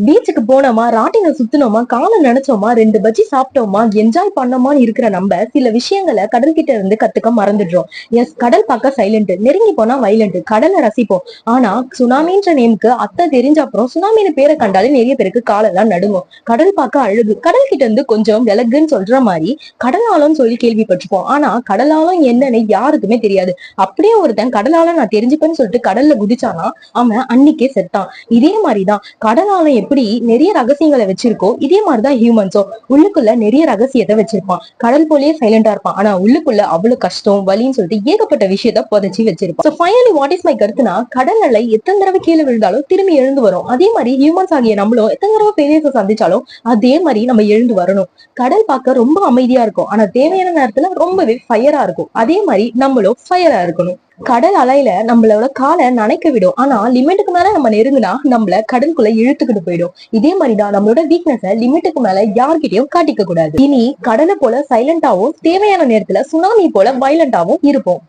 பீச்சுக்கு போனோமா, ராட்டின சுத்தினோமா, காலை நினைச்சோமா, 2 பஜ்ஜி சாப்பிட்டோமா, என்ஜாய் பண்ணோமான்னு இருக்கிற நம்ம சில விஷயங்களை கடல் கிட்ட இருந்து கத்துக்க மறந்துடுறோம். எஸ், கடல் பார்க்க சைலண்ட், நெருங்கி போனா வைலண்ட், கடலை ரசிப்போம். ஆனா சுனாமின்ற நேமுக்கு அத்தை தெரிஞ்ச அப்புறம் சுனாமின்னு பேரை கண்டாலே நிறைய பேருக்கு காலெல்லாம் நடுங்கும். கடல் பார்க்க அழகு, கடல் கிட்ட இருந்து கொஞ்சம் விலகுன்னு சொல்ற மாதிரி கடலாளம் சொல்லி கேள்விப்பட்டிருப்போம். ஆனா கடலாளம் என்னன்னு யாருக்குமே தெரியாது. அப்படியே ஒருத்தன் கடலாளம் நான் தெரிஞ்சுப்பேன்னு சொல்லிட்டு கடல்ல குதிச்சானா அவன் அன்னைக்கே செத்தான். இதே மாதிரிதான் கடலாளம் எப்படி நிறைய ரகசியங்களை வச்சிருக்கோ, இதே மாதிரிதான் ஹியூமன்ஸோ உள்ளுக்குள்ள நிறைய ரகசியத்தை வச்சிருப்பான். கடல் போலயே சைலண்டா இருப்பான், ஆனா உள்ளுக்குள்ள அவ்வளவு கஷ்டம் வலின்னு சொல்லிட்டு ஏகப்பட்ட விஷயத்த புதைச்சி வச்சிருப்பான். So finally what is my கருத்துனா, கடல் அலை எத்தனை தடவை கீழே விழுந்தாலும் திரும்பி எழுந்து வரும். அதே மாதிரி ஹியூமன்ஸ் ஆகிய நம்மளும் எத்தனை தடவை ஃபெயிலியர்ஸை சந்திச்சாலும் அதே மாதிரி நம்ம எழுந்து வரணும். கடல் பார்க்க ரொம்ப அமைதியா இருக்கும், ஆனா தேவையான நேரத்துல ரொம்பவே ஃபயரா இருக்கும். அதே மாதிரி நம்மளும் ஃபயரா இருக்கணும். கடல் அலையில நம்மளோட காலை நனைக்க விடும், ஆனா லிமிட்டுக்கு மேல நம்ம நெருங்குனா நம்மள கடலுக்குள்ள இழுத்துக்கிட்டு போயிடும். இதே மாதிரிதான் நம்மளோட வீக்னஸ லிமிட்டுக்கு மேல யார்கிட்டயும் காட்டிக்க கூடாது. இனி கடலை போல சைலண்டாவும் தேவையான நேரத்துல சுனாமி போல வைலண்டாவும் இருப்போம்.